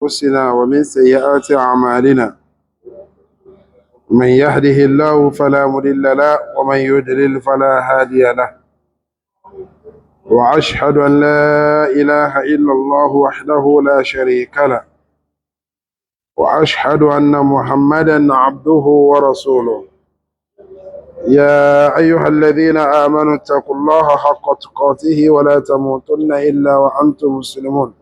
أنفسنا ومن سيئات أعمالنا من يهده الله فلا مضل له ومن يضلل فلا هادي له وأشهد أن لا إله إلا الله وحده لا شريك له وأشهد أن محمدا عبده ورسوله يا أيها الذين آمنوا اتقوا الله حق تقاته ولا تموتن إلا وأنتم مسلمون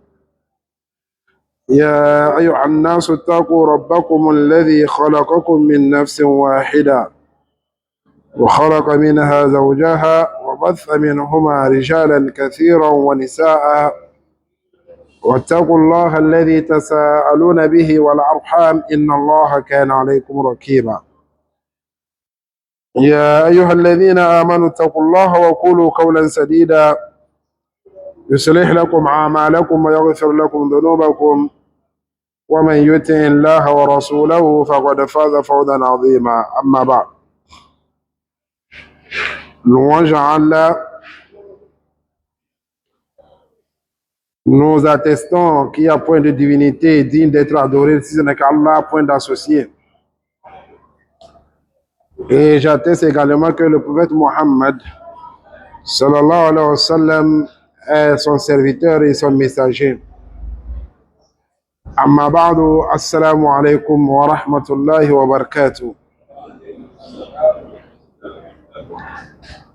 يا أيها الناس اتقوا ربكم الذي خلقكم من نفس واحدة وخلق منها زوجها وبث منهما رجالا كثيرا ونساء واتقوا الله الذي تساءلون به والأرحام إن الله كان عليكم رقيبا يا أيها الذين آمنوا اتقوا الله وقولوا قولا سديدا يصلح لكم أعمالكم ويغفر لكم ذنوبكم ومن يطع الله ورسوله فقد فاز فوزا عظيما أما بعد louange à Allah, nous attestons qu'il n'y a point de divinité digne d'être adorée si ce n'est qu'Allah, point d'associé. Et j'atteste également que le prophète Mohammed sallallahu alayhi wa sallam est son serviteur et son messager. Amma ba'du, assalamu alaikum wa rahmatullahi wa barakatuh.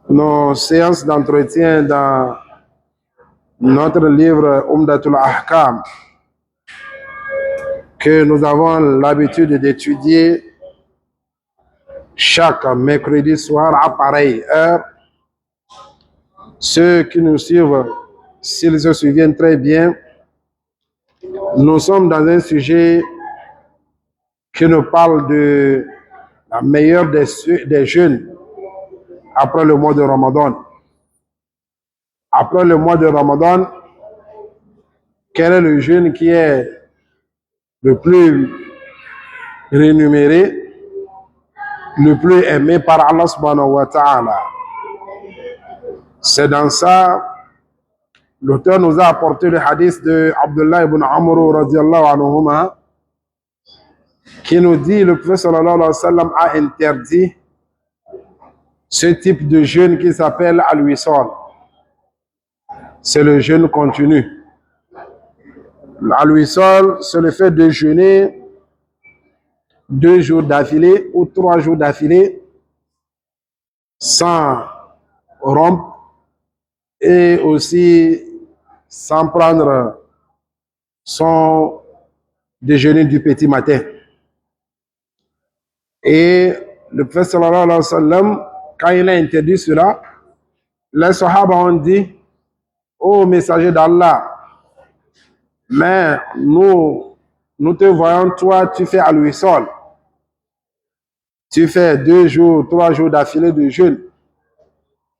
Nos séances d'entretien dans notre livre Umdatul Ahkam que nous avons l'habitude d'étudier chaque mercredi soir à pareille heure. Ceux qui nous suivent, s'ils se souviennent très bien, nous sommes dans un sujet qui nous parle de la meilleure des jeûnes après le mois de Ramadan. Après le mois de Ramadan, quel est le jeûne qui est le plus rémunéré, le plus aimé par Allah subhanahu wa ta'ala? C'est dans ça, l'auteur nous a apporté le hadith de Abdullah ibn Amr radiallahu anhuma qui nous dit le prophète sallallahu alayhi wa sallam a interdit ce type de jeûne qui s'appelle al-wisal. C'est le jeûne continu. Al-wisal, c'est le fait de jeûner 2 jours d'affilée ou 3 jours d'affilée sans rompre et aussi sans prendre son déjeuner du petit matin. Et le prophète sallallahu alayhi wa sallam, quand il a interdit cela, les Sahaba ont dit: ô messager d'Allah, mais nous te voyons, toi, tu fais al-wisal. Tu fais 2 jours, 3 jours d'affilée de jeûne.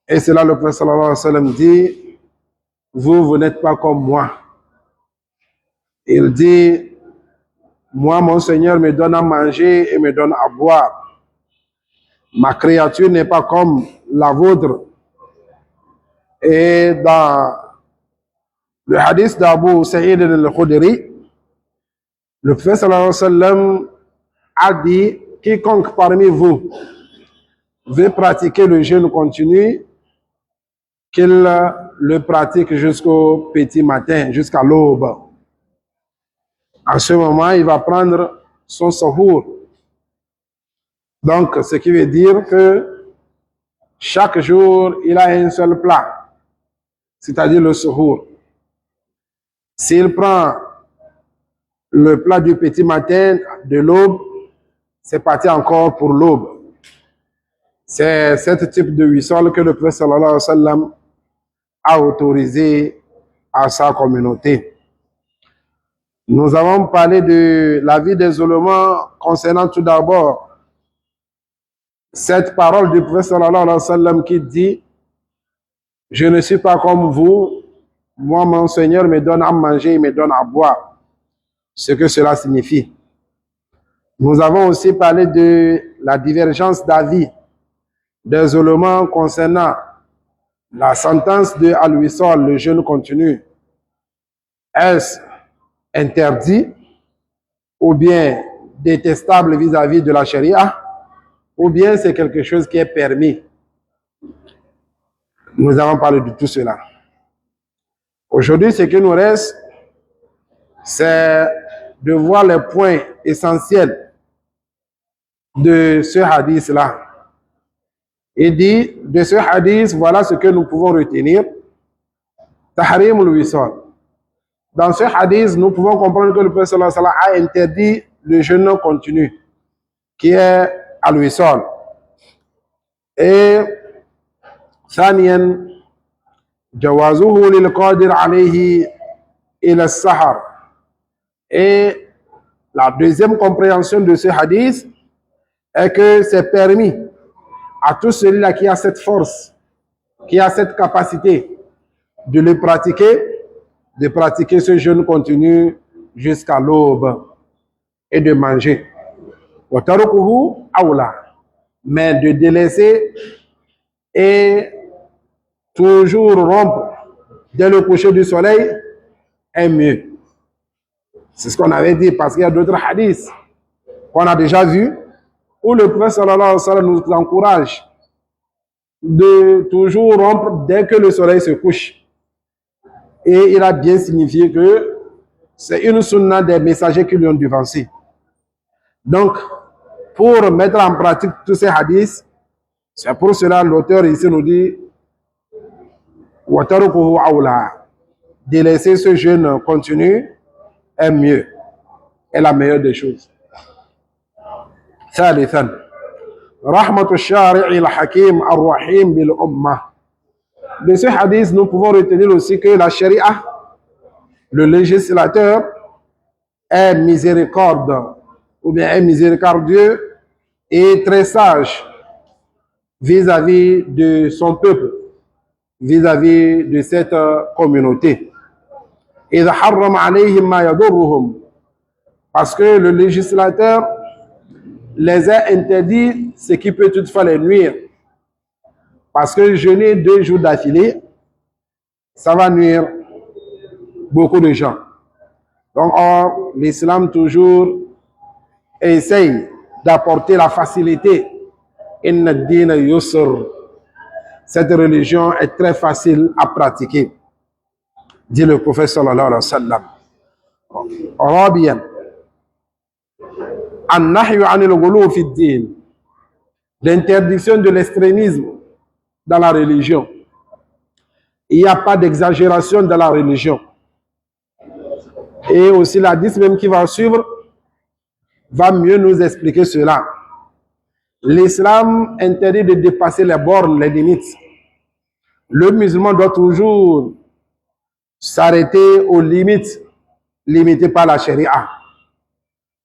Et c'est là le prophète sallallahu alayhi wa sallam dit: vous n'êtes pas comme moi. Il dit: moi, mon Seigneur me donne à manger et me donne à boire. Ma créature n'est pas comme la vôtre. Et dans le hadith d'Abu Sa'id al-Khudri, le prophète sallallahu alayhi wa sallam a dit: quiconque parmi vous veut pratiquer le jeûne continu, qu'il le pratique jusqu'au petit matin, jusqu'à l'aube. En ce moment, il va prendre son sahur. Donc, ce qui veut dire que chaque jour, il a un seul plat, c'est-à-dire le sahur. S'il prend le plat du petit matin, de l'aube, c'est parti encore pour l'aube. C'est ce type de wisal que le prophète sallallahu alayhi wa sallam a autorisé à sa communauté. Nous avons parlé de la vie d'isolement concernant tout d'abord cette parole du prophète sallallahu alayhi wa sallam qui dit: je ne suis pas comme vous, moi mon Seigneur me donne à manger et me donne à boire. Ce que cela signifie. Nous avons aussi parlé de la divergence d'avis, d'isolement concernant la sentence de al-wisal, le jeûne continu. Est-ce interdit ou bien détestable vis-à-vis de la charia, ou bien c'est quelque chose qui est permis. Nous avons parlé de tout cela. Aujourd'hui, ce qui nous reste, c'est de voir les points essentiels de ce hadith-là. Il dit, de ce hadith, voilà ce que nous pouvons retenir. Tahrim al-wisal. Dans ce hadith, nous pouvons comprendre que le Prophète sallallahu alayhi wa sallam a interdit le jeûne continu, qui est al-wisal. Et ثانيا جوازه للقادر عليه إلى السحر. Et la deuxième compréhension de ce hadith est que c'est permis à tout celui-là qui a cette force, qui a cette capacité de le pratiquer, de pratiquer ce jeûne continu jusqu'à l'aube et de manger. وَتَرُكُهُ أَوْلَى. Mais de délaisser et toujours rompre dès le coucher du soleil est mieux. C'est ce qu'on avait dit, parce qu'il y a d'autres hadiths qu'on a déjà vus où le prophète sallallahu alayhi wa sallam nous encourage de toujours rompre dès que le soleil se couche. Et il a bien signifié que c'est une sunna des messagers qui lui ont devancé. Donc, pour mettre en pratique tous ces hadiths, c'est pour cela l'auteur ici nous dit وَتَرُكُهُ أَوْلَى. Délaisser ce jeûne continu est mieux, est la meilleure des choses. ثالثا رحمة الشارع الحكيم الرحيم بالأمة. De ce hadith, nous pouvons retenir aussi que la charia, le législateur, est miséricorde, ou bien est miséricordieux et très sage vis-à-vis de son peuple, vis-à-vis de cette communauté. إذا حرم عليهم ما يضرهم. Parce que le législateur les a interdit ce qui peut toutefois les nuire. Parce que jeûner 2 jours d'affilée, ça va nuire beaucoup de gens. Donc, or, l'islam toujours essaye d'apporter la facilité. Inna ad-dina yusr. Cette religion est très facile à pratiquer, dit le prophète sallallahu alayhi wa sallam. Rabiyan, an-nahyu anil ghuluw fi ad-din. L'interdiction de l'extrémisme dans la religion. Il n'y a pas d'exagération dans la religion. Et aussi l'hadith même qui va suivre va mieux nous expliquer cela. L'islam interdit de dépasser les bornes, les limites. Le musulman doit toujours s'arrêter aux limites limitées par la charia.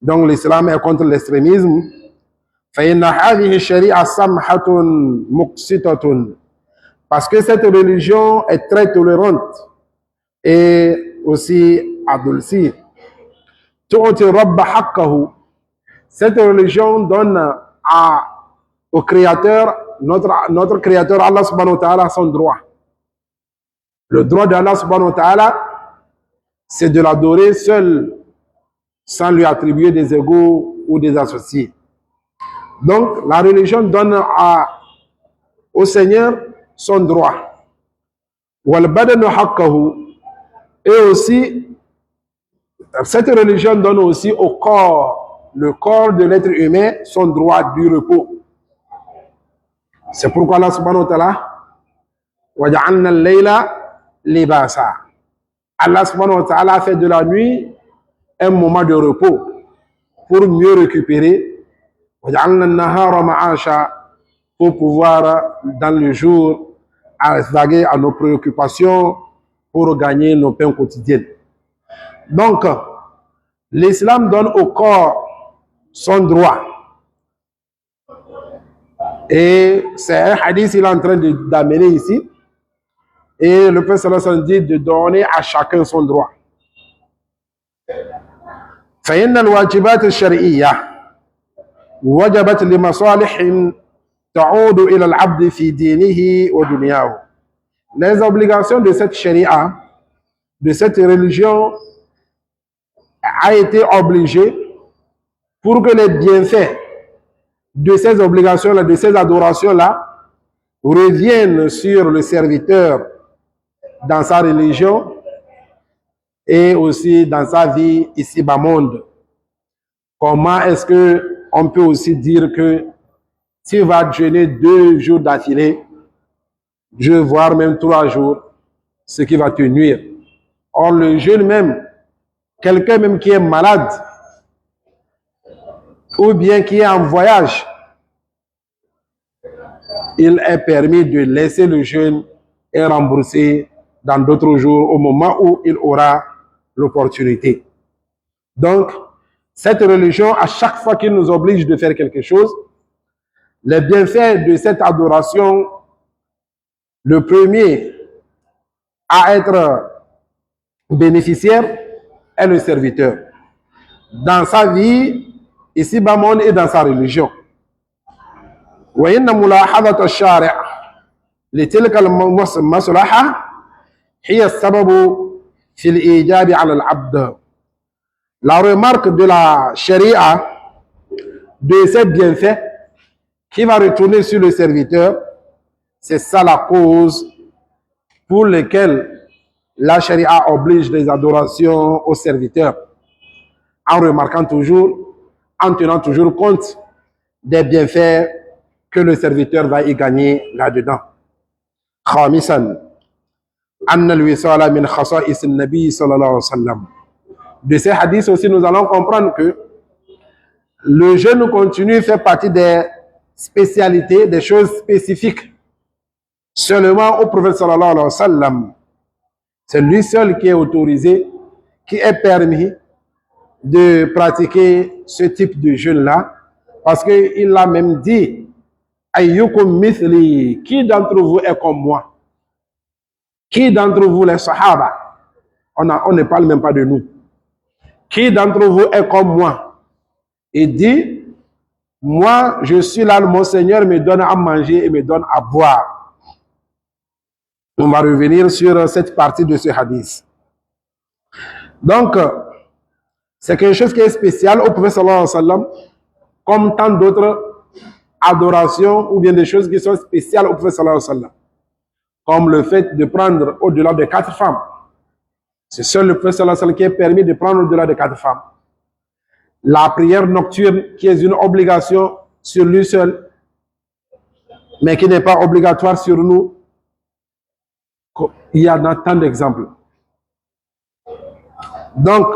Donc l'islam est contre l'extrémisme. فإن هذه الشريعة سمحة مقسطة. Parce que cette religion est très tolérante et aussi adoucie. تؤتي الرب حقه. Cette religion donne au Créateur, notre Créateur Allah subhanahu wa ta'ala, son droit. Le droit d'Allah subhanahu wa ta'ala, c'est de l'adorer seul, sans lui attribuer des égaux ou des associés. Donc, la religion donne au Seigneur son droit. وَالْبَدَنُ حَقَّهُ. Et aussi, cette religion donne aussi au corps, le corps de l'être humain, son droit du repos. C'est pourquoi Allah subhanahu wa ta'ala وَجَعَلْنَا اللَّيْلَ لِبَاسًا. Allah subhanahu wa ta'ala a fait de la nuit un moment de repos pour mieux récupérer. وَجَعَلْنَا النَّهَارَ مَعَاشًا. Pour pouvoir, dans le jour, vaguer à nos préoccupations pour gagner nos pains quotidiens. Donc, l'islam donne au corps son droit. Et c'est un hadith qu'il est en train d'amener ici. Et le prophète sallallahu alayhi wa sallam dit de donner à chacun son droit. فإن الواجبات الشرعية وجبت لمصالح تعود إلى العبد في دينه ودنياه. Les obligations de cette charia, de cette religion, a été obligée pour que les bienfaits de ces obligations-là, de ces adorations-là, reviennent sur le serviteur dans sa religion et aussi dans sa vie ici-bas monde. Comment est-ce que on peut aussi dire que tu vas jeûner 2 jours d'affilée, voire même 3 jours, ce qui va te nuire. Or, le jeûne même, quelqu'un même qui est malade, ou bien qui est en voyage, il est permis de laisser le jeûne et rembourser dans d'autres jours au moment où il aura l'opportunité. Donc, cette religion, à chaque fois qu'il nous oblige de faire quelque chose, les bienfaits de cette adoration, le premier à être bénéficiaire est le serviteur. Dans sa vie, ici-bas monde et dans sa religion. وإن ملاحظة الشارع لتلك المصلحة هي السبب في الإيجاب على العبد. La remarque de la charia de ces bienfaits qui va retourner sur le serviteur, c'est ça la cause pour laquelle la charia oblige les adorations aux serviteurs, en remarquant toujours, en tenant toujours compte des bienfaits que le serviteur va y gagner là-dedans. خامسا أن الوصال من خصائص النبي صلى الله عليه وسلم. De ces hadiths aussi, nous allons comprendre que le jeûne continu fait partie des spécialités, des choses spécifiques seulement au prophète sallallahu alayhi wa sallam. C'est lui seul qui est autorisé, qui est permis de pratiquer ce type de jeûne-là, parce qu'il l'a même dit, Ayyukum mithli, qui d'entre vous est comme moi? Qui d'entre vous, les sahaba? On ne parle même pas de nous. Qui d'entre vous est comme moi? Il dit, moi, je suis là, mon Seigneur me donne à manger et me donne à boire. On va revenir sur cette partie de ce hadith. Donc, c'est quelque chose qui est spécial au prophète sallallahu alayhi wa sallam, comme tant d'autres adorations ou bien des choses qui sont spéciales au prophète sallallahu alayhi wa sallam, comme le fait de prendre au-delà de 4 femmes. C'est seul le prophète sallallahu alayhi wa sallam qui est permis de prendre au-delà de 4 femmes. La prière nocturne, qui est une obligation sur lui seul, mais qui n'est pas obligatoire sur nous. Il y en a tant d'exemples. Donc,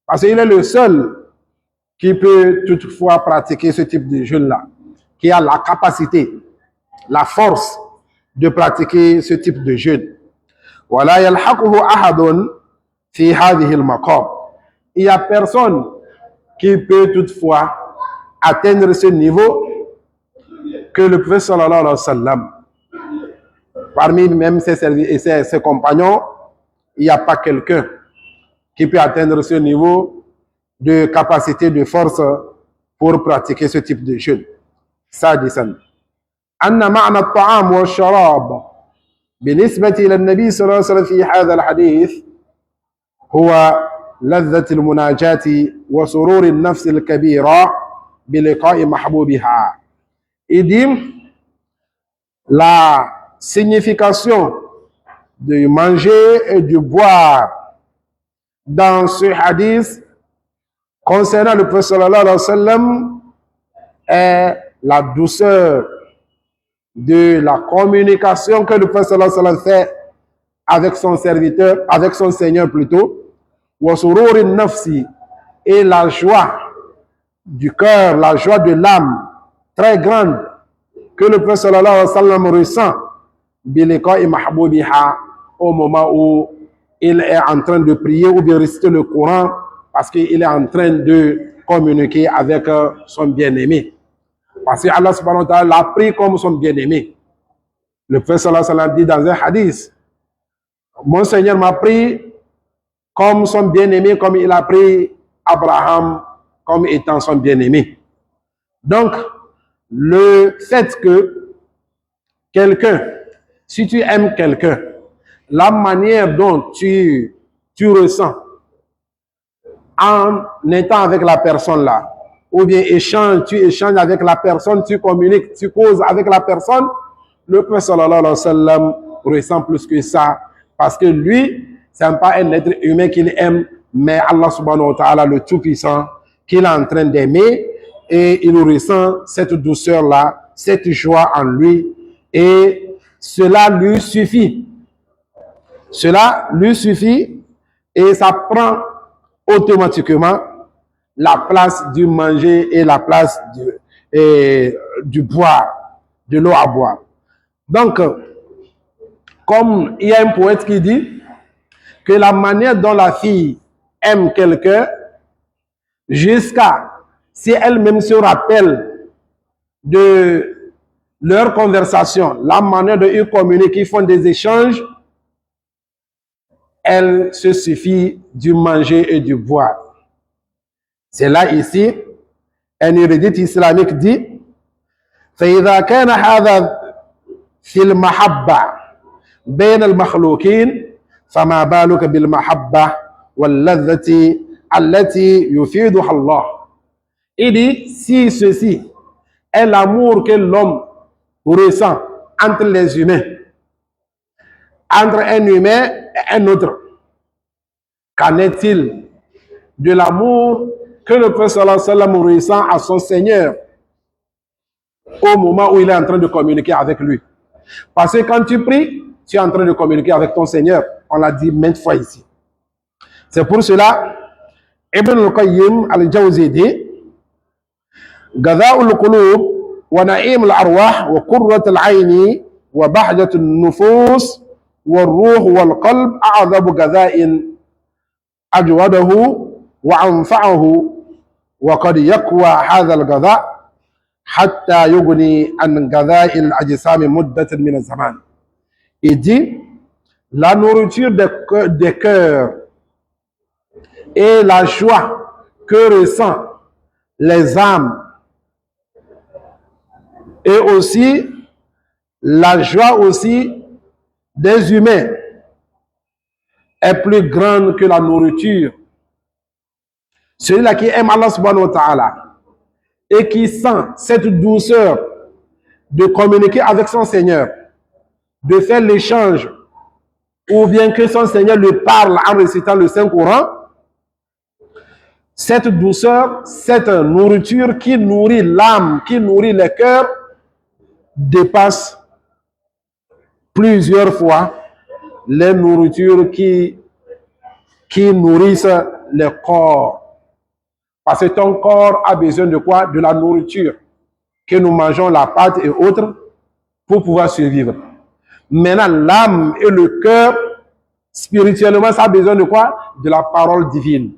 parce qu'il est le seul qui peut toutefois pratiquer ce type de jeûne-là, qui a la capacité, la force de pratiquer ce type de jeûne. ولا يلحقه أحد في هذه المقام. Il n'y a personne qui peut toutefois atteindre ce niveau que le prophète sallallahu alayhi wa sallam. Parmi même ses compagnons, il n'y a pas quelqu'un qui peut atteindre ce niveau de capacité, de force pour pratiquer ce type de jeûne. سادسا أن معنى الطعام والشراب بالنسبة إلى النبي صلى الله عليه وسلم في هذا الحديث هو لذة المناجاة وسرور النفس الكبيرة بلقاء محبوبها. Il dit la signification de manger et de boire dans ce hadith concernant le prophète sallallahu alayhi wa sallam est la douceur de la communication que le prophète sallallahu alayhi wa sallam fait avec son serviteur, avec son Seigneur plutôt, wa sururi nafsi, et la joie du cœur, la joie de l'âme très grande que le prophète sallallahu alayhi wa sallam ressent biliqa'i mahboubiha, au moment où il est en train de prier ou bien réciter le Coran, parce qu'il est en train de communiquer avec son bien-aimé. Parce que Allah subhanahu wa ta'ala l'a pris comme son bien-aimé. Le prophète sallallahu alayhi wa sallam dit dans un hadith, mon Seigneur m'a pris comme son bien-aimé, comme il a pris Abraham comme étant son bien-aimé. Donc, le fait que quelqu'un, si tu aimes quelqu'un, la manière dont tu ressens en étant avec la personne là. Ou bien tu échanges avec la personne, tu communiques, tu causes avec la personne. Le prophète sallallahu alayhi wa sallam ressent plus que ça. Parce que lui, ce n'est pas un être humain qu'il aime, mais Allah subhanahu wa ta'ala, le Tout-Puissant, qu'il est en train d'aimer. Et il ressent cette douceur-là, cette joie en lui. Et cela lui suffit. Cela lui suffit et ça prend automatiquement la place du manger et la place du boire, de l'eau à boire. Donc, comme il y a un poète qui dit que la manière dont la fille aime quelqu'un, jusqu'à si elle-même se rappelle de leur conversation, la manière dont ils communiquent, ils font des échanges, elle se suffit du manger et du boire. C'est là ici, un érudit islamique dit فإذا كان هذا في المحبة بين المخلوقين فما بالك بالمحبة واللذة التي يفيدها الله. Il dit, si ceci est l'amour que l'homme ressent entre les humains, entre un humain et un autre, qu'en est-il de l'amour que le prophète sallallahu alayhi wa sallam ressent à son Seigneur au moment où il est en train de communiquer avec lui? Parce que quand tu pries, tu es en train de communiquer avec ton Seigneur. On l'a dit maintes fois ici. C'est pour cela, Ibn al-Qayyim al-Jawzi dit غذاء القلوب ونعيم الأرواح وقرة العين وبهجة النفوس والروح والقلب أعظم غذاء أجوده وأنفعه وقد يقوى هذا الغذاء حتى يغني عن غذاء الأجسام مدة من الزمان. Il dit la nourriture des cœurs et la joie que ressentent les âmes et aussi la joie aussi des humains est plus grande que la nourriture. Celui-là qui aime Allah subhanahu wa ta'ala et qui sent cette douceur de communiquer avec son Seigneur, de faire l'échange, ou bien que son Seigneur lui parle en récitant le Saint-Coran, cette douceur, cette nourriture qui nourrit l'âme, qui nourrit le cœur, dépasse plusieurs fois les nourritures qui nourrissent le corps. Parce que ton corps a besoin de quoi? De la nourriture. Que nous mangeons la pâte et autres pour pouvoir survivre. Maintenant, l'âme et le cœur, spirituellement, ça a besoin de quoi? De la parole divine.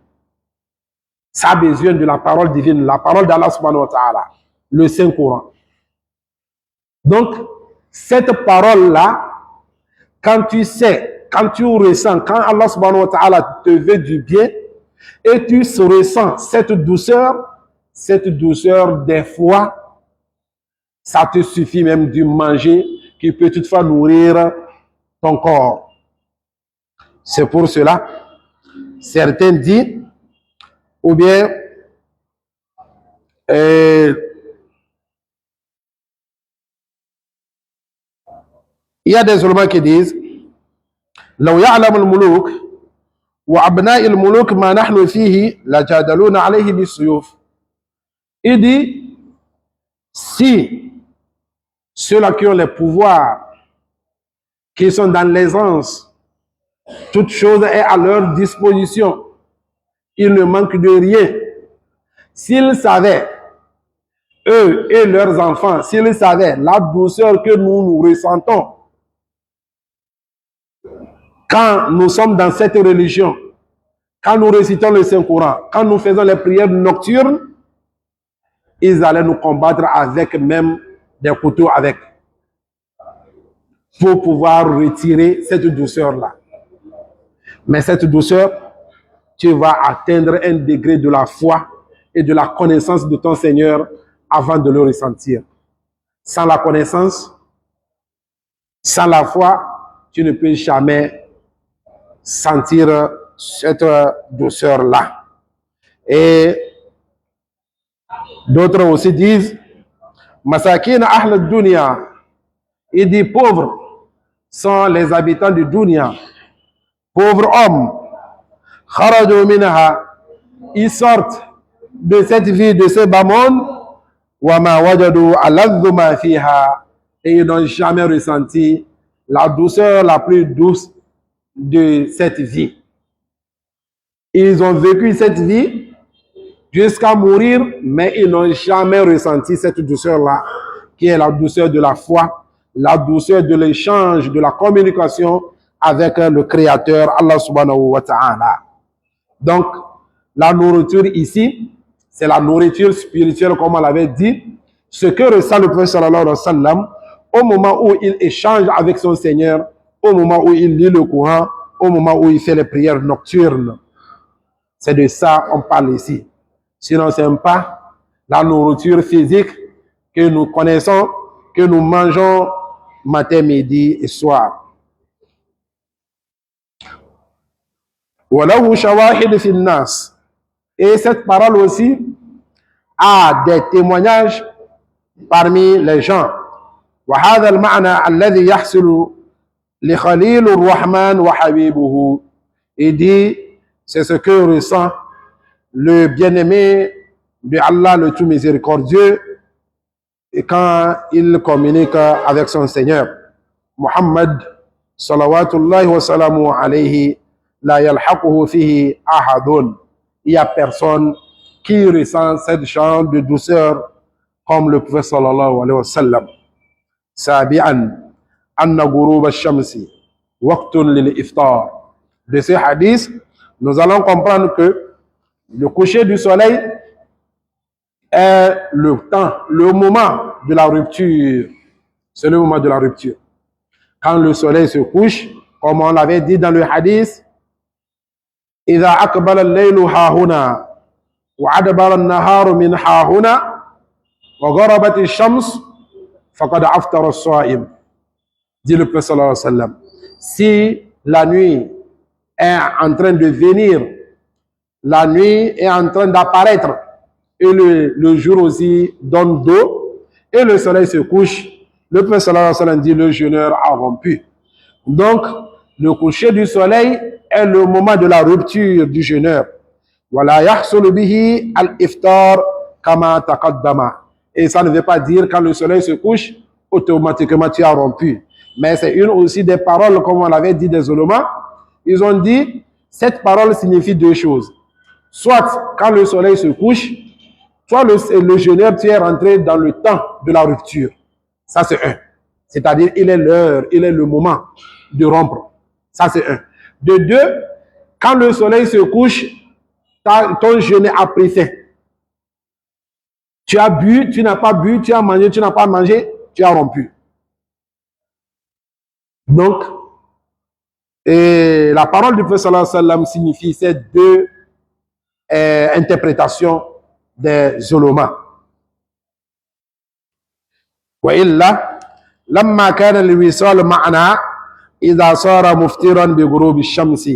Ça a besoin de la parole divine, la parole d'Allah subhanahu wa ta'ala, le Saint-Coran. Donc, cette parole-là, quand tu sais, quand tu ressens, quand Allah subhanahu wa ta'ala te veut du bien, et tu ressens cette douceur des fois, ça te suffit même de manger qui peut toutefois nourrir ton corps. C'est pour cela, certains disent, ou bien, il y a des ulama qui disent لو يعلم الملوك وأبناء الملوك ما نحن فيه لجادلون عليه بالسيوف. Il dit, si ceux-là qui ont les pouvoirs, qui sont dans l'aisance, toute chose est à leur disposition, ils ne manquent de rien. S'ils savaient, eux et leurs enfants, s'ils savaient la douceur que nous ressentons quand nous sommes dans cette religion, quand nous récitons le Saint-Coran, quand nous faisons les prières nocturnes, ils allaient nous combattre avec même des couteaux avec, pour pouvoir retirer cette douceur-là. Mais cette douceur, tu vas atteindre un degré de la foi et de la connaissance de ton Seigneur avant de le ressentir. Sans la connaissance, sans la foi, tu ne peux jamais sentir cette douceur-là. Et d'autres aussi disent Masakin ahl al-dunya. Il dit pauvres sont les habitants du dunya. Pauvres hommes. Kharaju minha. Ils sortent de cette vie, de ce bas monde. Wa ma wajadu aladhu ma fiha. Et ils n'ont jamais ressenti la douceur la plus douce de cette vie. Ils ont vécu cette vie jusqu'à mourir, mais ils n'ont jamais ressenti cette douceur-là, qui est la douceur de la foi, la douceur de l'échange, de la communication avec le Créateur, Allah subhanahu wa ta'ala. Donc, la nourriture ici, c'est la nourriture spirituelle, comme on l'avait dit, ce que ressent le prophète sallallahu alayhi wa sallam au moment où il échange avec son Seigneur, au moment où il lit le Coran, au moment où il fait les prières nocturnes. C'est de ça qu'on parle ici. Sinon, ce n'est pas la nourriture physique que nous connaissons, que nous mangeons matin, midi et soir. Et cette parole aussi a des témoignages parmi les gens. وهذا المعنى الذي يحصل لخليل الرحمن وحبيبه. Il dit, c'est ce que ressent le bien-aimé de Allah, le tout miséricordieux, et quand il communique avec son Seigneur. Muhammad, salawatullahi wa salamu alayhi, la yalhaquhu fihi ahadun. Il n'y a personne qui ressent cette genre de douceur comme le prophète sallallahu alayhi wa sallam. Sabi'an, anna ghurub ash-shamsi waqtun lil-iftar. De ce hadith, nous allons comprendre que le coucher du soleil est le temps, le moment de la rupture. C'est le moment de la rupture. Quand le soleil se couche, comme on l'avait dit dans le hadith, إذا أقبل الليل ها هنا وأدبر النهار من ها هنا وغربت الشمس فقد أفطر الصائم. Dit le prophète sallallahu alayhi wa sallam. Si la nuit est en train de venir, la nuit est en train d'apparaître, et le jour aussi donne dos, et le soleil se couche, le prophète sallallahu alayhi wa sallam dit le jeûneur a rompu. Donc, le coucher du soleil est le moment de la rupture du jeûneur. Wala yahsulu bihi al-iftar kama taqaddama. Et ça ne veut pas dire quand le soleil se couche, automatiquement tu as rompu. Mais c'est une aussi des paroles, comme on l'avait dit des ulémas. Ils ont dit, cette parole signifie deux choses. Soit quand le soleil se couche, soit le jeûneur, tu es rentré dans le temps de la rupture. Ça c'est un. C'est-à-dire, il est l'heure, il est le moment de rompre. Ça c'est un. De deux, quand le soleil se couche, ton jeûne a pris fin. Tu as bu, tu n'as pas bu, tu as mangé, tu n'as pas mangé, tu as rompu. Donc, et la parole du prophète sallallahu alayhi wa sallam signifie ces deux interprétations des ulémas. وإلا لما كان الوصال معنا إذا صار مفطرا بغروب الشمس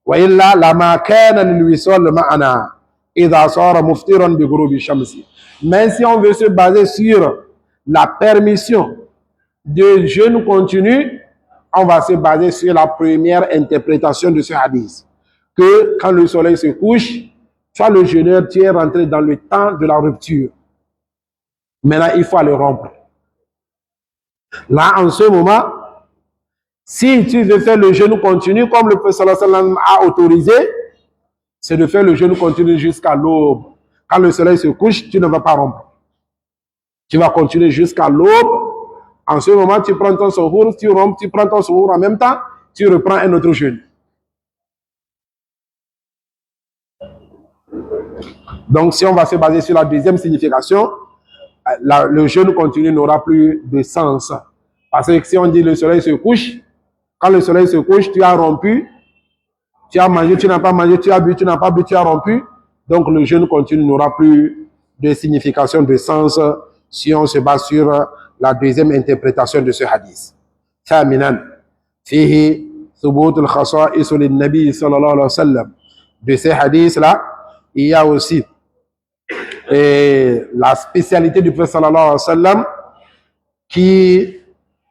وإلا لما كان الوصال معنا إذا صار مفطرا بغروب الشمس. Mais si on veut se baser sur la permission de jeûne continu, on va se baser sur la première interprétation de ce hadith. Que quand le soleil se couche, toi le jeûneur, tu es rentré dans le temps de la rupture. Maintenant, il faut aller rompre. Là, en ce moment, si tu veux faire le jeûne continu, comme le prophète sallallahu alayhi wa sallam a autorisé, c'est de faire le jeûne continu jusqu'à l'aube. Quand le soleil se couche, tu ne vas pas rompre. Tu vas continuer jusqu'à l'aube. En ce moment, tu prends ton souhour, tu rompes, tu prends ton souhour en même temps, tu reprends un autre jeûne. Donc, si on va se baser sur la deuxième signification, le jeûne continu n'aura plus de sens. Parce que si on dit le soleil se couche, quand le soleil se couche, tu as rompu, tu as mangé, tu n'as pas mangé, tu as bu, tu n'as pas bu, tu as rompu. Donc le jeûne continu n'aura plus de signification, de sens, si on se base sur la deuxième interprétation de ce hadith. ثامنا فيه ثبوت الخصائص للنبي صلى الله عليه وسلم. De ces hadiths-là, il y a aussi la spécialité du prophète sallallahu alayhi wa sallam qui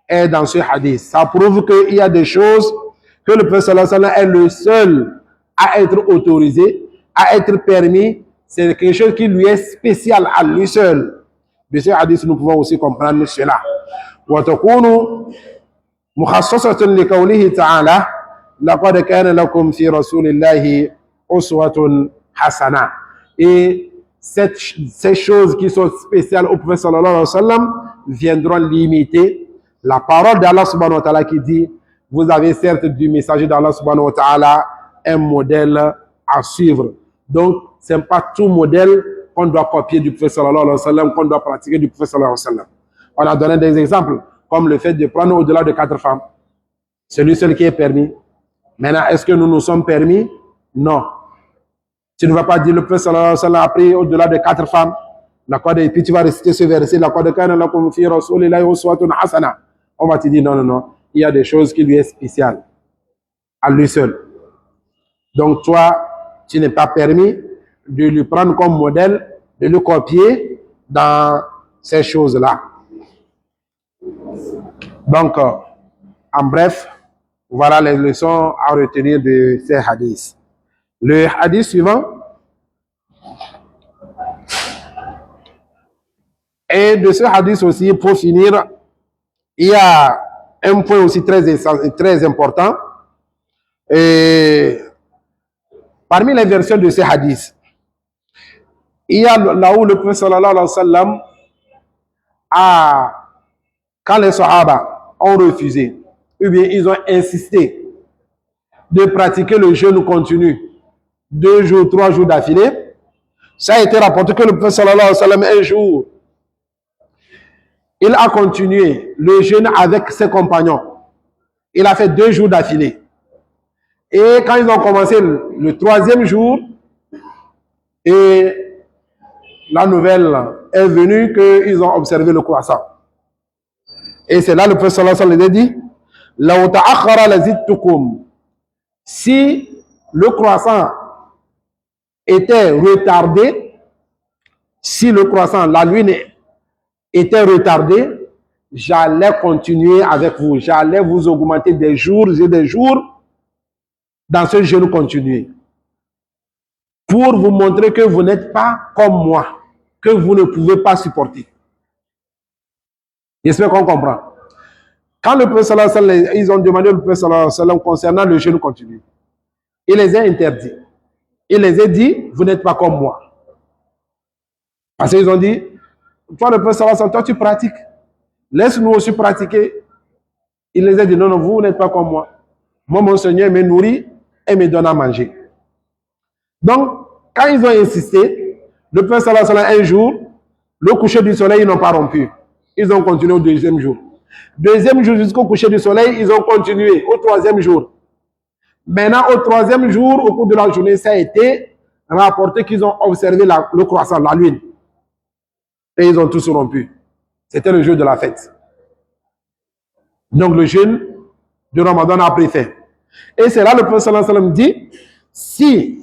est dans ce hadith. Ça prouve qu'il y a des choses que le prophète sallallahu alayhi wa sallam est le seul à être autorisé, à être permis. C'est quelque chose qui lui est spécial à lui seul. De ce hadith, nous pouvons aussi comprendre cela. وتكون مخصصة لقوله تعالى لقد كان لكم في رسول الله أسوة حسنة. Et ces choses qui sont spéciales au prophète sallallahu alayhi wa sallam viendront limiter la parole d'Allah subhanahu wa ta'ala qui dit vous avez certes du messager d'Allah subhanahu wa ta'ala un modèle à suivre. Donc, ce n'est pas tout modèle qu'on doit copier du prophète sallallahu alayhi wa sallam, qu'on doit pratiquer du prophète sallallahu alayhi wa sallam. On a donné des exemples, comme le fait de prendre au-delà de 4 femmes. C'est lui seul qui est permis. Maintenant, est-ce que nous nous sommes permis? Non. Tu ne vas pas dire le prophète sallallahu alayhi wa sallam a pris au-delà de 4 femmes. Et puis tu vas réciter ce verset. On va te dire non, non, non. Il y a des choses qui lui sont spéciales. À lui seul. Donc toi, tu n'es pas permis de lui prendre comme modèle, de le copier dans ces choses-là. Donc, en bref, voilà les leçons à retenir de ces hadiths. Le hadith suivant. Et de ce hadith aussi, pour finir, il y a un point aussi très important. Et parmi les versions de ces hadiths, il y a là où le prophète sallallahu alayhi wa sallam a, quand les sahaba ont refusé, ou bien ils ont insisté de pratiquer le jeûne continu 2 jours, 3 jours d'affilée, ça a été rapporté que le prophète sallallahu alayhi wa sallam un jour, il a continué le jeûne avec ses compagnons. Il a fait 2 jours d'affilée. Et quand ils ont commencé le 3e jour, et la nouvelle est venue qu'ils ont observé le croissant. Et c'est là le prophète sallallahu alayhi wa sallam dit لَوْ تَأَخَّرَ لَزِدْتُكُمْ. Si le croissant était retardé, si le croissant, la lune était retardée, j'allais continuer avec vous. J'allais vous augmenter des jours et des jours dans ce jeûne continu. Pour vous montrer que vous n'êtes pas comme moi, que vous ne pouvez pas supporter. J'espère qu'on comprend. Quand le prophète sallallahu alayhi wa sallam, ils ont demandé au prophète sallallahu alayhi wa sallam concernant le jeûne continu, il les a interdits. Il les a dit, vous n'êtes pas comme moi. Parce qu'ils ont dit, toi le prophète sallallahu alayhi wa sallam, toi tu pratiques. Laisse-nous aussi pratiquer. Il les a dit, non, non, vous n'êtes pas comme moi. Moi, mon Seigneur me nourrit et me donne à manger. Donc, quand ils ont insisté, le prophète sallallahu alayhi wa sallam, un jour, le coucher du soleil, ils n'ont pas rompu. Ils ont continué au 2e jour. 2e jour jusqu'au coucher du soleil, ils ont continué au 3e jour. Maintenant, au 3e jour, au cours de la journée, ça a été rapporté qu'ils ont observé le croissant, la lune. Et ils ont tous rompu. C'était le jour de la fête. Donc, le jeûne de Ramadan a pris fin. Et c'est là le prophète sallallahu alayhi wa sallam dit, si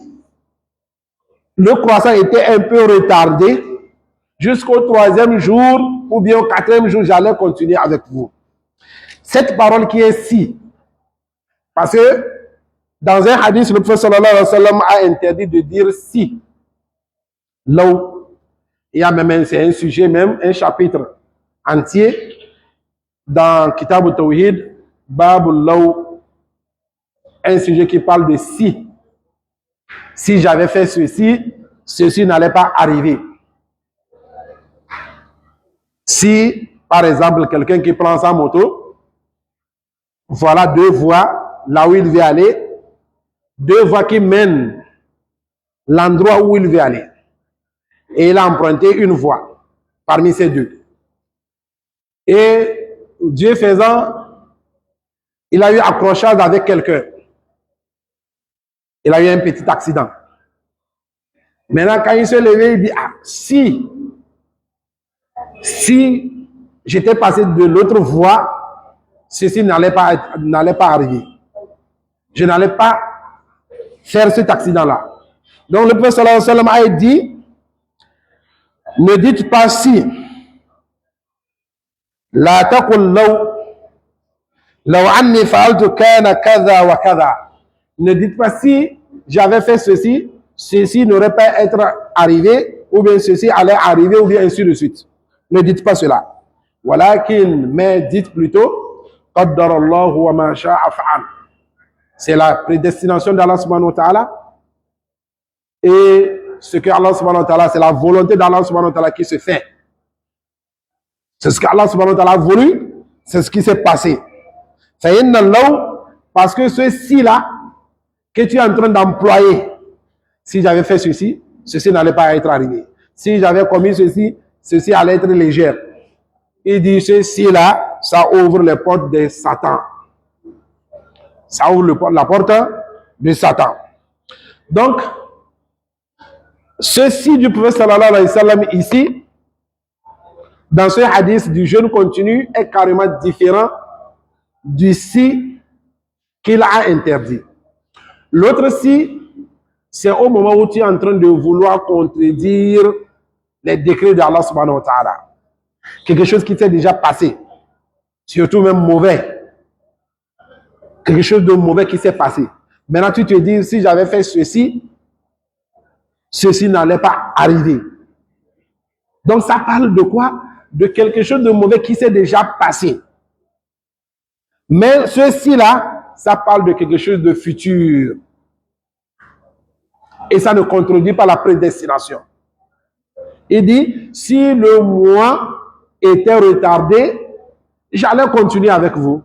le croissant était un peu retardé, jusqu'au 3e jour ou bien au 4e jour, j'allais continuer avec vous. Cette parole qui est si, parce que dans un hadith, le prophète sallallahu alayhi wa sallam a interdit de dire si. Là où il y a même, c'est un sujet même, un chapitre entier dans Kitab al-Tawhid, Bab al-Law, un sujet qui parle de si. Si j'avais fait ceci, ceci n'allait pas arriver. Si, par exemple, quelqu'un qui prend sa moto, voilà 2 voies là où il veut aller, 2 voies qui mènent l'endroit où il veut aller. Et il a emprunté une voie parmi ces 2. Et Dieu faisant, il a eu accrochage avec quelqu'un. Il a eu un petit accident. Maintenant, quand il se levait, il dit, ah, si j'étais passé de l'autre voie, ceci n'allait pas arriver. Je n'allais pas faire cet accident-là. Donc le prophète sallallahu alayhi wa sallam a dit, ne dites pas si, la taqul law anni fa'altu kana kadha wa kadha. Ne dites pas si j'avais fait ceci, ceci n'aurait pas être arrivé, ou bien ceci allait arriver, ou bien ainsi de suite. Ne dites pas cela. Walakin, mais dites plutôt, qaddarallahu wa ma sha'a fa'al. C'est la prédestination d'Allah subhanahu wa ta'ala. Et ce que Allah subhanahu wa ta'ala, c'est la volonté d'Allah subhanahu wa ta'ala qui se fait. C'est ce qu'Allah subhanahu wa ta'ala a voulu, c'est ce qui s'est passé. Parce que ceci-là, que tu es en train d'employer, si j'avais fait ceci, ceci n'allait pas être arrivé. Si j'avais commis ceci, ceci allait être léger. Il dit ceci-là, ça ouvre les portes de Satan. Ça ouvre la porte de Satan. Donc, ceci du prophète sallallahu alayhi wa sallam ici, dans ce hadith du jeûne continu, est carrément différent du si qu'il a interdit. L'autre si, c'est au moment où tu es en train de vouloir contredire les décrets d'Allah subhanahu wa ta'ala. Quelque chose qui s'est déjà passé, surtout même mauvais. Quelque chose de mauvais qui s'est passé. Maintenant, tu te dis, si j'avais fait ceci, ceci n'allait pas arriver. Donc, ça parle de quoi? De quelque chose de mauvais qui s'est déjà passé. Mais ceci-là, ça parle de quelque chose de futur. Et ça ne contredit pas la prédestination. Il dit, si le mois était retardé, j'allais continuer avec vous.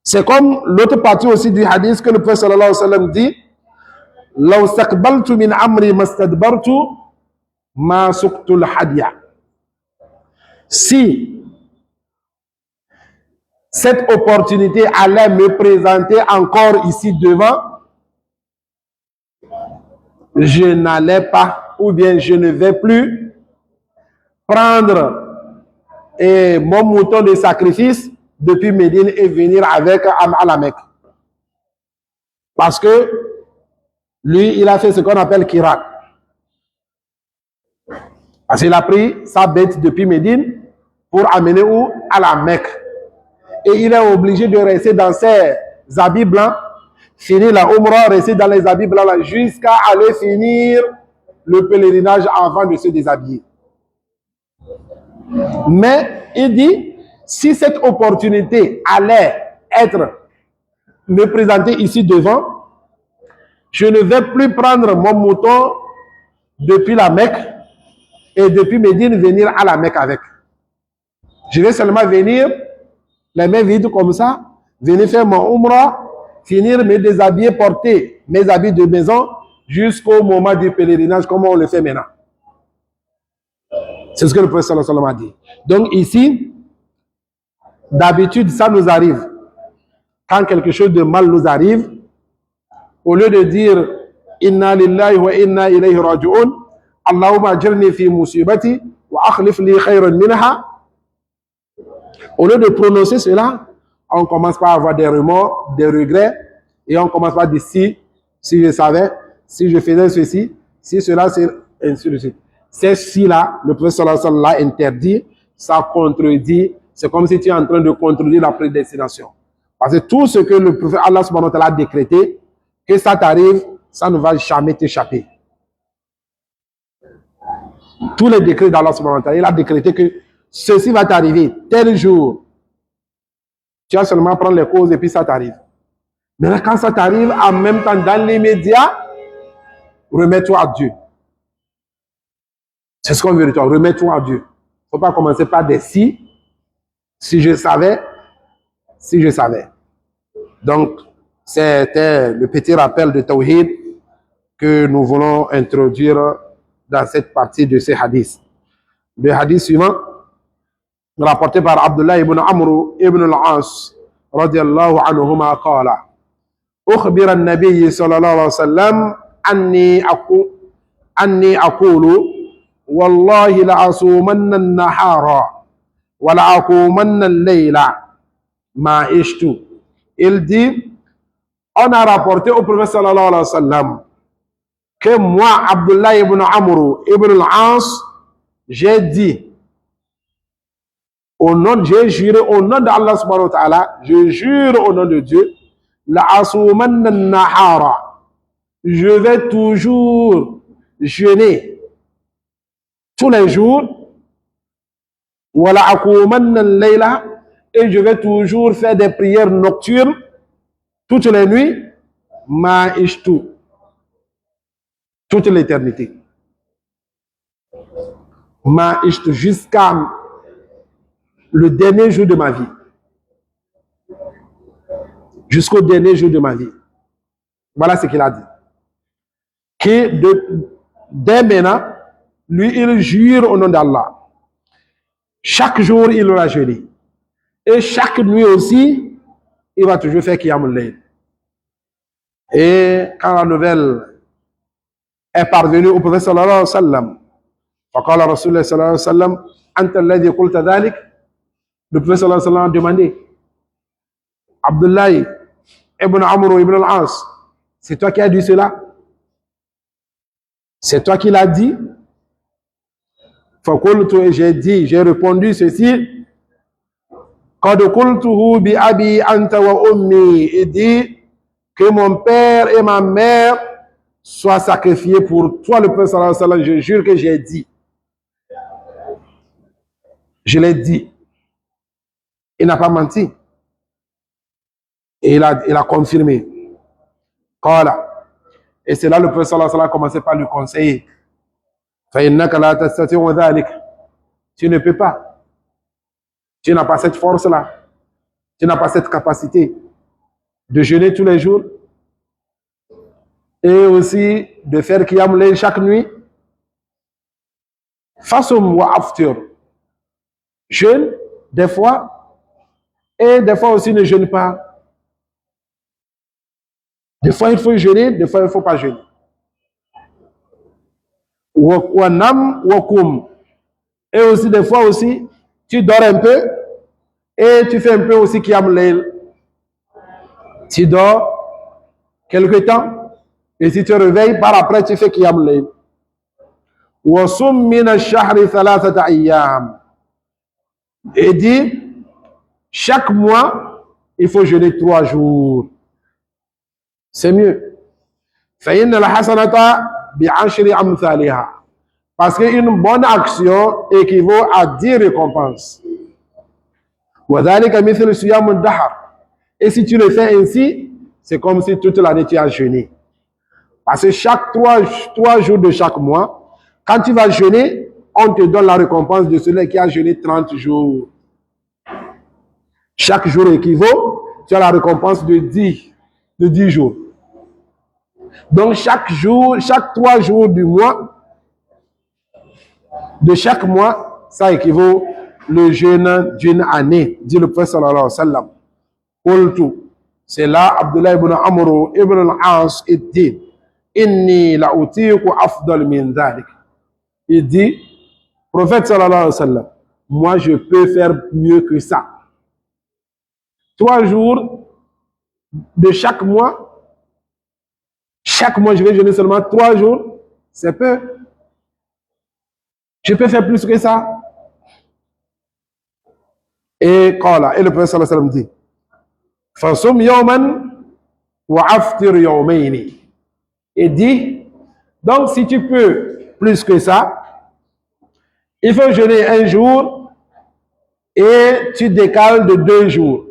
C'est comme l'autre partie aussi du hadith que le prophète sallallahu alayhi wa sallam dit, law staqbaltu min amri mastadbartu ma suqtul hadiya. Si cette opportunité allait me présenter encore ici devant, je n'allais pas, ou bien je ne vais plus prendre mon mouton de sacrifice depuis Médine et venir avec à la Mecque. Parce que lui, il a fait ce qu'on appelle Kirat. Parce qu'il a pris sa bête depuis Médine pour amener où? À la Mecque. Et il est obligé de rester dans ses habits blancs, finir la Umrah, rester dans les habits blancs jusqu'à aller finir le pèlerinage avant de se déshabiller. Mais il dit, si cette opportunité allait me présenter ici devant, je ne vais plus prendre mon mouton depuis la Mecque et depuis Médine venir à la Mecque avec. Je vais seulement venir, les mains vides comme ça, venir faire mon umrah, finir me déshabiller, porter mes habits de maison jusqu'au moment du pèlerinage, comme on le fait maintenant. C'est ce que le prophète sallallahu alayhi wa sallam a dit. Donc ici, d'habitude, ça nous arrive. Quand quelque chose de mal nous arrive, au lieu de dire Inna lillahi wa inna ilayhi raji'un, Allahumma ajirni fi musibati wa akhlif li khayran minha. Au lieu de prononcer cela, on commence par avoir des remords, des regrets, et on commence par dire si je savais, si je faisais ceci, si cela, c'est ainsi de suite. C'est si-là, le prophète sallallahu alayhi wa sallam l'a interdit, ça contredit, c'est comme si tu es en train de contredire la prédestination. Parce que tout ce que le prophète Allah subhanahu wa ta'ala a décrété, que ça t'arrive, ça ne va jamais t'échapper. Tous les décrets d'Allah subhanahu wa ta'ala, il a décrété que ceci va t'arriver tel jour. Tu vas seulement prendre les causes et puis ça t'arrive. Mais quand ça t'arrive, en même temps, dans l'immédiat, remets-toi à Dieu. C'est ce qu'on veut de toi, remets-toi à Dieu. Il ne faut pas commencer par des si je savais, si je savais. Donc, c'était le petit rappel de Tawhid que nous voulons introduire dans cette partie de ces hadiths. Le hadith suivant, rapporté par Abdullah ibn Amr ibn al-As, radiyallahu anhuma, qala, أخبر النبي صلى الله عليه وسلم أني أقول والله لأصومن النهار ولأقومن الليل ما عشت. Il dit, on a rapporté au prophète sallallahu alayhi wa sallam que moi, Abdullah ibn Amr ibn al-As, j'ai dit, j'ai juré au nom d'Allah subhanahu wa ta'ala, je jure au nom de Dieu, la asumanna nahara, je vais toujours jeûner tous les jours, wa la akumanna layla, et je vais toujours faire des prières nocturnes toutes les nuits, ma ishtu, toute l'éternité. Ma ishtu, jusqu'à le dernier jour de ma vie. Jusqu'au dernier jour de ma vie. Voilà ce qu'il a dit. Dès maintenant, lui, il jure au nom d'Allah. Chaque jour, il aura jeûné. Et chaque nuit aussi, il va toujours faire Qiyamul Layl. Et quand la nouvelle est parvenue au prophète sallallahu alayhi wa sallam, فقال رسول الله صلى الله عليه وسلم أنت الذي قلت ذلك. Le prophète sallallahu alayhi wa sallam a demandé, Abdullah ibn Amr ibn al-As, c'est toi qui as dit cela? C'est toi qui l'as dit? فقلت, et j'ai dit, j'ai répondu ceci, قد قلته بأبي أنت وأمي, il dit que mon père et ma mère soient sacrifiés pour toi, le prophète sallallahu alayhi wa sallam. Je jure que j'ai dit. Je l'ai dit. Il n'a pas menti. Et il a confirmé. Qala. Et c'est là le prophète sallallahu alayhi wa sallam a commencé par lui conseiller. فإنك لا تستطيع ذلك. Tu ne peux pas. Tu n'as pas cette force-là. Tu n'as pas cette capacité de jeûner tous les jours et aussi de faire Qiyam Layl chaque nuit. Fasum wa aftir. Jeûne des fois et des fois aussi ne jeûne pas. Des fois il faut jeûner, des fois il ne faut pas jeûner. Wa nam wa kum. Et aussi des fois aussi tu dors un peu et tu fais un peu aussi Qiyam Layl. Tu dors quelque temps et si tu te réveilles, par après tu fais Qiyam Layl. Wa sum min ash-shahri thalathata ayyam. Et dit, chaque mois, il faut jeûner 3 jours. C'est mieux. فَإِنَّ الْحَسَنَةَ بِعَشْرِ أَمْثَالِهَا. Parce qu'une bonne action équivaut à 10 récompenses. وَذَلِكَ مِثْلُ صِيَامِ الدَّهْرِ. Et si tu le fais ainsi, c'est comme si toute l'année tu as jeûné. Parce que chaque 3 jours de chaque mois, quand tu vas jeûner, on te donne la récompense de celui qui a jeûné 30 jours. Chaque jour équivaut, tu as la récompense de 10 jours. Donc chaque 3 jours du mois, de chaque mois, ça équivaut le jeûne d'une année, dit le prophète sallallahu alayhi wa sallam. Qultu, c'est là Abdullah ibn Amr ibn al-As dit, inni la utiqu afdal min dhalik. Il dit, prophète sallallahu alayhi wa sallam, moi je peux faire mieux que ça. 3 jours de chaque mois je vais jeûner seulement 3 jours, c'est peu. Je peux faire plus que ça. Et le prophète sallallahu alayhi wa sallam dit, fasum yawman wa aftir yawmayni. Et dit, donc si tu peux plus que ça, il faut jeûner 1 jour et tu décales de 2 jours.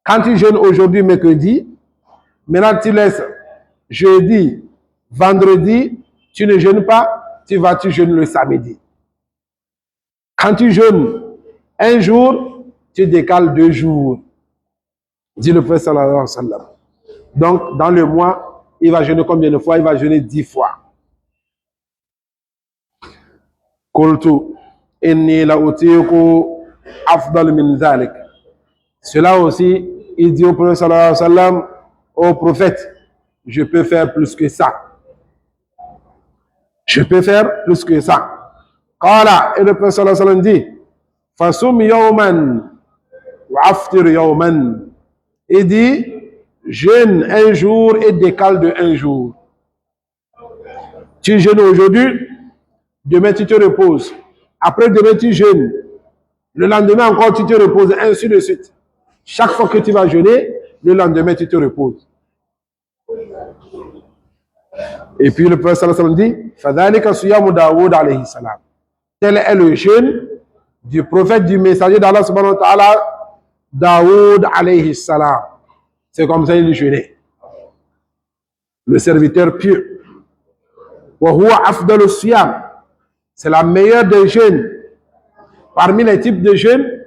Quand tu jeûnes aujourd'hui, mercredi, maintenant tu laisses jeudi, vendredi, tu ne jeûnes pas, tu jeûnes le samedi. Quand tu jeûnes 1 jour, tu décales 2 jours. Dit le prophète sallallahu alayhi wa sallam. Donc, dans le mois, il va jeûner combien de fois? Il va jeûner 10 fois. Qultu, inni la utiqu afdal min dhalik. Cela aussi, il dit au prophète sallallahu alayhi wa sallam, au prophète, je peux faire plus que ça. Je peux faire plus que ça. Qala, et le prophète sallallahu alayhi wa sallam dit, fasum yawman wa aftir yawman. Il dit, jeûne 1 jour et décale de 1 jour. Tu jeûnes aujourd'hui, demain tu te reposes. Après demain tu jeûnes. Le lendemain encore tu te reposes, ainsi de suite. Chaque fois que tu vas jeûner, le lendemain tu te reposes. Et puis le prophète sallallahu alayhi wa sallam dit, Fadhalika siyamu Daoud alayhi salam. Tel est le jeûne du prophète, du messager d'Allah subhanahu wa ta'ala, Daoud alayhi salam. C'est comme ça il jeûnait. Le serviteur pieux. Wa huwa afdalu siyam. C'est la meilleure des jeûnes. Parmi les types de jeûnes,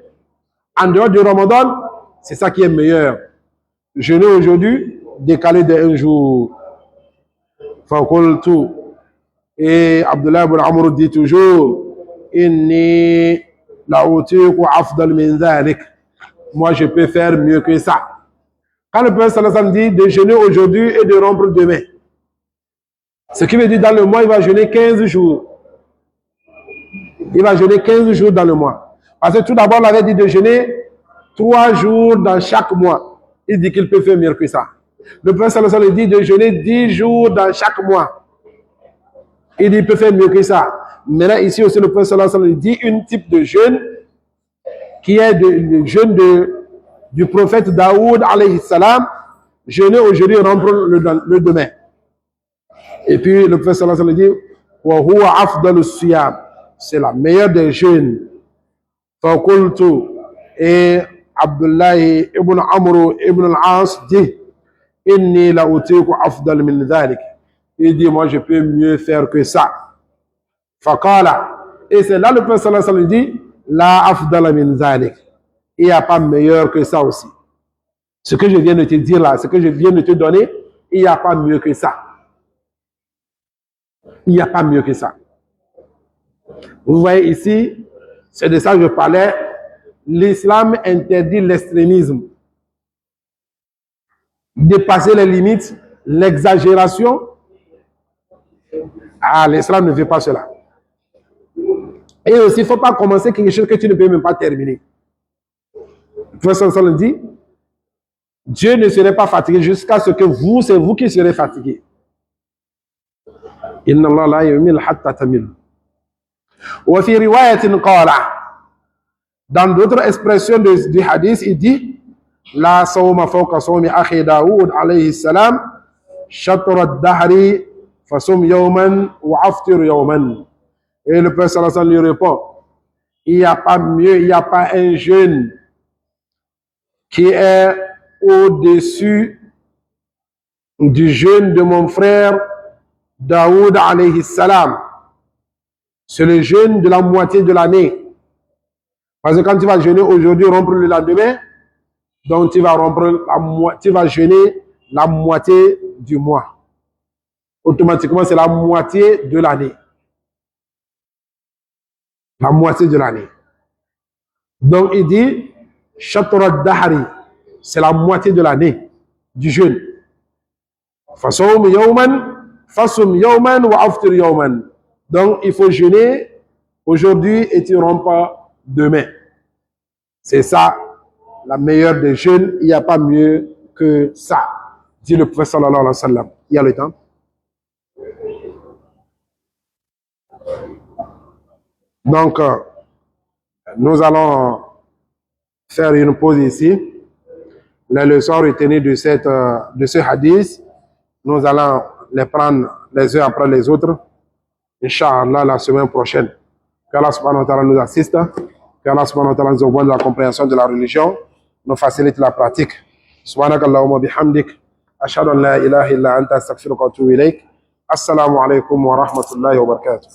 en dehors du Ramadan, c'est ça qui est meilleur. Jeûner aujourd'hui, décaler d'un jour. Fakultu. Et Abdullah ibn Amr dit toujours, Inni la'utiku afdal min dhalik. Moi, je peux faire mieux que ça. Quand le prophète sallallahu alayhi wa sallam dit de jeûner aujourd'hui et de rompre demain, ce qui veut dire dans le mois, il va jeûner 15 jours. Il va jeûner 15 jours dans le mois. Parce que tout d'abord, on avait dit de jeûner 3 jours dans chaque mois. Il dit qu'il peut faire mieux que ça. Le prophète sallallahu alayhi wa sallam dit de jeûner 10 jours dans chaque mois. Il dit qu'il peut faire mieux que ça. Maintenant, ici aussi, le prophète sallallahu alayhi wa sallam dit un type de jeûne qui est le jeûne du prophète Daoud alayhi salam, jeûner aujourd'hui, rompre le demain. Et puis le prophète sallallahu alayhi wa sallam dit, wa huwa afdalu siyam. C'est la meilleure des jeûnes. Fakultu. Et Abdullah ibn Amr ibn al-As dit, Inni la utiku afdal min dhalik. Il dit, moi je peux mieux faire que ça. Faqala. Et c'est là le prophète sallallahu alayhi wa sallam dit, la afdal min dhalik. Il n'y a pas meilleur que ça aussi. Ce que je viens de te dire là, ce que je viens de te donner, il n'y a pas mieux que ça. Il n'y a pas mieux que ça. Vous voyez ici, c'est de ça que je parlais. L'islam interdit l'extrémisme. Dépasser les limites, l'exagération. Ah, l'islam ne veut pas cela. Et aussi, il ne faut pas commencer quelque chose que tu ne peux même pas terminer. Le prophète sallallahu dit, Dieu ne serait pas fatigué jusqu'à ce que vous, c'est vous qui serez fatigué. Inna Allah la yumil hatta tamil. Wa fi riwayatin qala. Dans d'autres expressions du hadith, il dit, la sawma fawqa sawmi akhi Daoud alayhi salam, shatra ad-dahri fasum yawman wa aftir yawman. Et le prophète sallallahu alayhi wa sallam lui répond, il n'y a pas mieux, il n'y a pas un jeûne qui est au-dessus du jeûne de mon frère Daoud alayhi salam. C'est le jeûne de la moitié de l'année. Parce que quand tu vas jeûner aujourd'hui, rompre le lendemain, donc tu vas jeûner la moitié du mois. Automatiquement, c'est la moitié de l'année. La moitié de l'année. Donc il dit, Shatra Dahari, c'est la moitié de l'année du jeûne. Fasum yawman wa aftir yawman. Donc il faut jeûner aujourd'hui et tu rompes demain. C'est ça, la meilleure des jeûnes. Il n'y a pas mieux que ça, dit le prophète sallallahu alayhi wa sallam. Il y a le temps. Donc, nous allons faire une pause ici. Les leçons retenues de ce hadith, nous allons les prendre les uns après les autres. Inch'Allah, la semaine prochaine. Qu'Allah subhanahu wa ta'ala nous assiste. Qu'Allah subhanahu wa ta'ala nous envoie de la compréhension de la religion, nous facilite la pratique. Subhanakallahumma bihamdik. Ashhadu an la ilaha illa anta astaghfiruka wa atubu ilayk. Assalamu alaikum wa rahmatullahi wa barakatuh.